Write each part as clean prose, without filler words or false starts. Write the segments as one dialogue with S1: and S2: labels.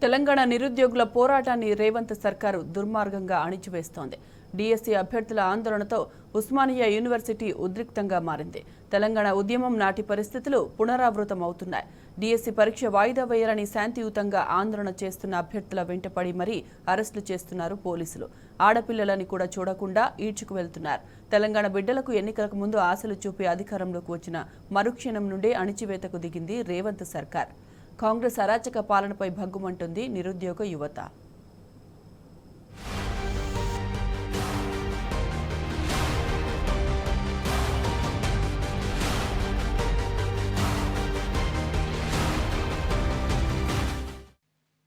S1: తెలంగాణ నిరుద్యోగుల పోరాటాన్ని రేవంత్ సర్కారు దుర్మార్గంగా అణిచివేస్తోంది. డిఎస్సి అభ్యర్థుల ఆందోళనతో ఉస్మానియా యూనివర్సిటీ ఉద్రిక్తంగా మారింది. తెలంగాణ ఉద్యమం నాటి పరిస్థితులు పునరావృతమవుతున్నాయి. డిఎస్సి పరీక్ష వాయిదా వేయాలని శాంతియుతంగా ఆందోళన చేస్తున్న అభ్యర్థుల వెంటపడి మరీ అరెస్టులు చేస్తున్నారు పోలీసులు. ఆడపిల్లలని కూడా చూడకుండా ఈడ్చుకు వెళ్తున్నారు. తెలంగాణ బిడ్డలకు ఎన్నికలకు ముందు ఆశలు చూపి అధికారంలోకి వచ్చిన మరుక్షణం నుండే అణిచివేతకు దిగింది రేవంత్ సర్కార్. కాంగ్రెస్ అరాచక పాలనపై భగ్గుమంటుంది నిరుద్యోగ యువత.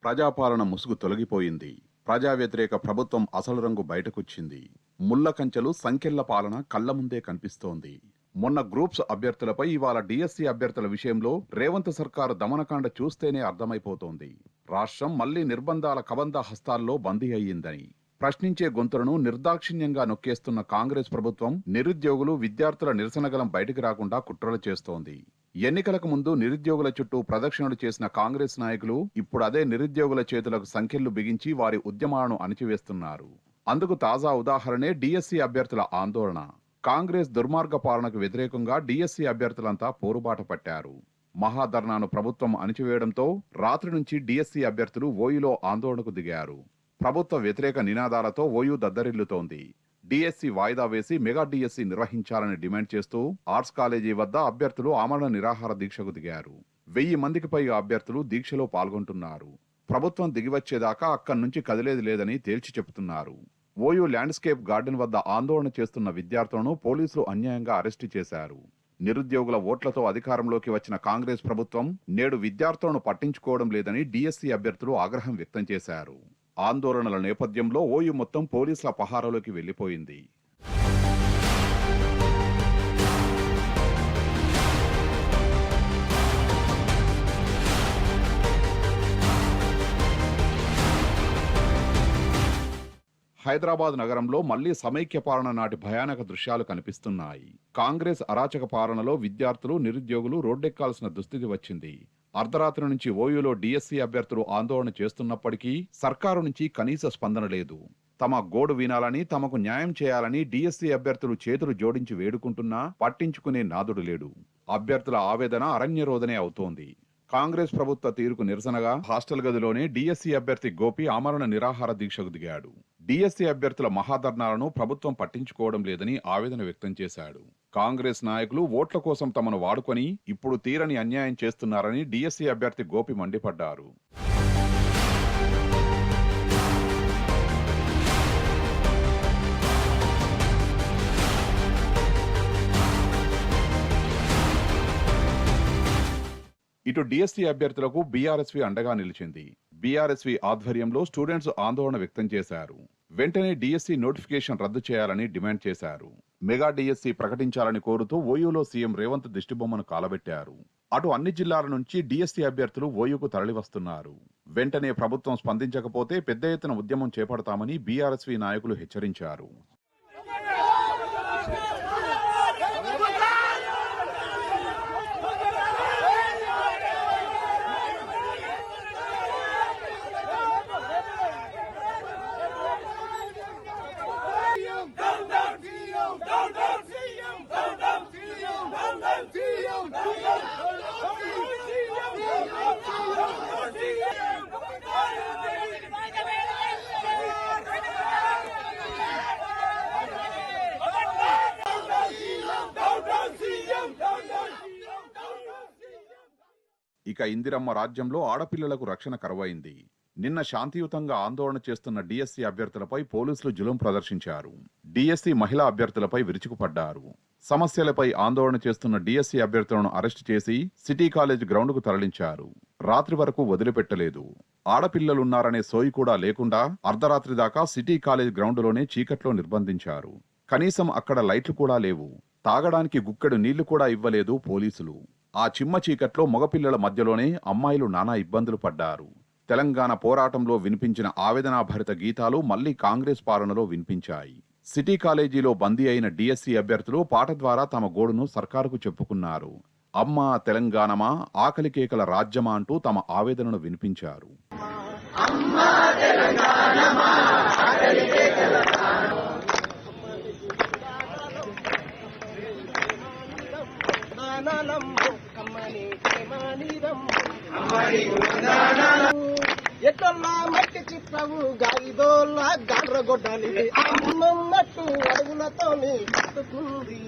S2: ప్రజాపాలన ముసుగు తొలగిపోయింది. ప్రజా వ్యతిరేక ప్రభుత్వం అసలు రంగు బయటకొచ్చింది. ముళ్ల కంచెలు సంఖ్యల పాలన కళ్ల ముందే కనిపిస్తోంది. మొన్న గ్రూప్స్ అభ్యర్థులపై ఇవాళ డిఎస్సి అభ్యర్థుల విషయంలో రేవంత్ సర్కారు దమనకాండ చూస్తేనే అర్థమైపోతోంది. రాష్ట్రం మళ్లీ నిర్బంధాల కబంధ హస్తాల్లో బందీ అయ్యిందని. ప్రశ్నించే గొంతులను నిర్దాక్షిణ్యంగా నొక్కేస్తున్న కాంగ్రెస్ ప్రభుత్వం నిరుద్యోగులు, విద్యార్థుల నిరసనగలం బయటికి రాకుండా కుట్రలు చేస్తోంది. ఎన్నికలకు ముందు నిరుద్యోగుల చుట్టూ ప్రదక్షిణలు చేసిన కాంగ్రెస్ నాయకులు ఇప్పుడు అదే నిరుద్యోగుల చేతులకు సంఖ్యలు బిగించి వారి ఉద్యమాలను అణిచివేస్తున్నారు. అందుకు తాజా ఉదాహరణే డిఎస్సి అభ్యర్థుల ఆందోళన. కాంగ్రెస్ దుర్మార్గ పాలనకు వ్యతిరేకంగా డిఎస్సి అభ్యర్థులంతా పోరుబాట పట్టారు. మహాధర్నాను ప్రభుత్వం అణిచివేయడంతో రాత్రి నుంచి డిఎస్సి అభ్యర్థులు ఓయూలో ఆందోళనకు దిగారు. ప్రభుత్వ వ్యతిరేక నినాదాలతో ఓయూ దద్దరిల్లుతోంది. డిఎస్సి వాయిదా వేసి మెగా డిఎస్సి నిర్వహించాలని డిమాండ్ చేస్తూ ఆర్ట్స్ కాలేజీ వద్ద అభ్యర్థులు ఆమరణ నిరాహార దీక్షకు దిగారు. 1000 మందికి పైగా అభ్యర్థులు దీక్షలో పాల్గొంటున్నారు. ప్రభుత్వం దిగివచ్చేదాకా అక్కడి నుంచి కదిలేది లేదని తేల్చి చెబుతున్నారు. ఓయూ ల్యాండ్స్కేప్ గార్డెన్ వద్ద ఆందోళన చేస్తున్న విద్యార్థులను పోలీసులు అన్యాయంగా అరెస్టు చేశారు. నిరుద్యోగుల ఓట్లతో అధికారంలోకి వచ్చిన కాంగ్రెస్ ప్రభుత్వం నేడు విద్యార్థులను పట్టించుకోవడం లేదని డిఎస్సి అభ్యర్థులు ఆగ్రహం వ్యక్తం చేశారు. ఆందోళనల నేపథ్యంలో ఓయూ మొత్తం పోలీసుల పహారాలోకి వెళ్లిపోయింది. హైదరాబాద్ నగరంలో మళ్లీ సమైక్య పాలన నాటి భయానక దృశ్యాలు కనిపిస్తున్నాయి. కాంగ్రెస్ అరాచక పాలనలో విద్యార్థులు, నిరుద్యోగులు రోడ్డెక్కాల్సిన దుస్థితి వచ్చింది. అర్ధరాత్రి నుంచి ఓయూలో డిఎస్సి అభ్యర్థులు ఆందోళన చేస్తున్నప్పటికీ సర్కారు నుంచి కనీస స్పందన లేదు. తమ గోడు వినాలని, తమకు న్యాయం చేయాలని డిఎస్సి అభ్యర్థులు చేతులు జోడించి వేడుకుంటున్నా పట్టించుకునే నాదుడు లేడు. అభ్యర్థుల ఆవేదన అరణ్యరోదనే అవుతోంది. కాంగ్రెస్ ప్రభుత్వ తీరుకు నిరసనగా హాస్టల్ గదిలోనే డిఎస్సి అభ్యర్థి గోపి ఆమరణ నిరాహార దీక్షకు దిగాడు. డిఎస్సి అభ్యర్థుల మహాధర్నాలను ప్రభుత్వం పట్టించుకోవడం లేదని ఆవేదన వ్యక్తం చేశాడు. కాంగ్రెస్ నాయకులు ఓట్ల కోసం తమను వాడుకొని ఇప్పుడు తీరని అన్యాయం చేస్తున్నారని డిఎస్సి అభ్యర్థి గోపి మండిపడ్డారు. ఇటు డిఎస్సి అభ్యర్థులకు బీఆర్ఎస్వి అండగా నిలిచింది. బీఆర్ఎస్వి ఆధ్వర్యంలో స్టూడెంట్స్ ఆందోళన వ్యక్తం చేశారు. వెంటనే డిఎస్సి నోటిఫికేషన్ రద్దు చేయాలని డిమాండ్ చేశారు. మెగా డిఎస్సి ప్రకటించాలని కోరుతూ ఓయూలో సీఎం రేవంత్ దిష్టిబొమ్మను కాలబెట్టారు. అటు అన్ని జిల్లాల నుంచి డిఎస్సి అభ్యర్థులు ఓయూకు తరలివస్తున్నారు. వెంటనే ప్రభుత్వం స్పందించకపోతే పెద్ద ఎత్తున ఉద్యమం చేపడతామని బీఆర్ఎస్వి నాయకులు హెచ్చరించారు. ఇక ఇందిరమ్మ రాజ్యంలో ఆడపిల్లలకు రక్షణ కరువైంది. నిన్న శాంతియుతంగా ఆందోళన చేస్తున్న డిఎస్సి అభ్యర్థులపై పోలీసులు జులుం ప్రదర్శించారు. డిఎస్సి మహిళా అభ్యర్థులపై విరుచుకుపడ్డారు. సమస్యలపై ఆందోళన చేస్తున్న డిఎస్సి అభ్యర్థులను అరెస్టు చేసి సిటీ కాలేజ్ గ్రౌండ్కు తరలించారు. రాత్రి వరకు వదిలిపెట్టలేదు. ఆడపిల్లలున్నారనే సోయి కూడా లేకుండా అర్ధరాత్రి దాకా సిటీ కాలేజ్ గ్రౌండ్లోనే చీకట్లో నిర్బంధించారు. కనీసం అక్కడ లైట్లు కూడా లేవు. తాగడానికి గుక్కెడు నీళ్లు కూడా ఇవ్వలేదు పోలీసులు. ఆ చిమ్మ చీకట్లో మగపిల్లల మధ్యలోనే అమ్మాయిలు నానా ఇబ్బందులు పడ్డారు. తెలంగాణ పోరాటంలో వినిపించిన ఆవేదనాభరిత గీతాలు మళ్లీ కాంగ్రెస్ పాలనలో వినిపించాయి. సిటీ కాలేజీలో బందీ అయిన డిఎస్సి అభ్యర్థులు పాట ద్వారా తమ గోడును సర్కారుకు చెప్పుకున్నారు. అమ్మా తెలంగాణమా, ఆకలి కేకల రాజ్యమా అంటూ తమ ఆవేదనను వినిపించారు.
S3: ఎట్లా మట్టి చిత్రవు గాలిదోళ్ళ గర్రగొడ్డాలి అమ్మమ్మట్టు అడుగులతో పట్టుకుంది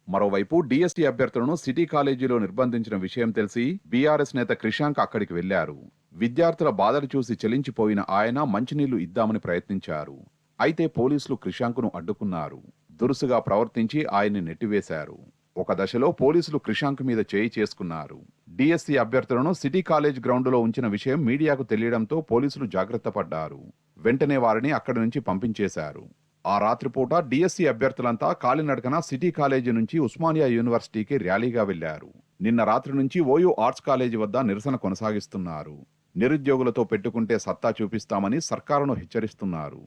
S2: మరోవైపు డిఎస్సి అభ్యర్థులను సిటీ కాలేజీలో నిర్బంధించిన విషయం తెలిసి బీఆర్ఎస్ నేత క్రిషాంక్ అక్కడికి వెళ్లారు. విద్యార్థుల బాధలు చూసి చెలించిపోయిన ఆయన మంచినీళ్లు ఇద్దామని ప్రయత్నించారు. అయితే పోలీసులు క్రిషాంక్ను అడ్డుకున్నారు. దురుసుగా ప్రవర్తించి ఆయన్ని నెట్టివేశారు. ఒక దశలో పోలీసులు క్రిషాంక్ మీద చేయి చేసుకున్నారు. డిఎస్సి అభ్యర్థులను సిటీ కాలేజ్ గ్రౌండ్లో ఉంచిన విషయం మీడియాకు తెలియడంతో పోలీసులు జాగ్రత్త పడ్డారు. వెంటనే వారిని అక్కడి నుంచి పంపించేశారు. ఆ రాత్రిపూట డిఎస్సి అభ్యర్థులంతా కాలినడకన సిటీ కాలేజీ నుంచి ఉస్మానియా యూనివర్సిటీకి ర్యాలీగా వెళ్లారు. నిన్న రాత్రి నుంచి ఓయూ ఆర్ట్స్ కాలేజీ వద్ద నిరసన కొనసాగిస్తున్నారు. నిరుద్యోగులతో పెట్టుకుంటే సత్తా చూపిస్తామని సర్కారును హెచ్చరిస్తున్నారు.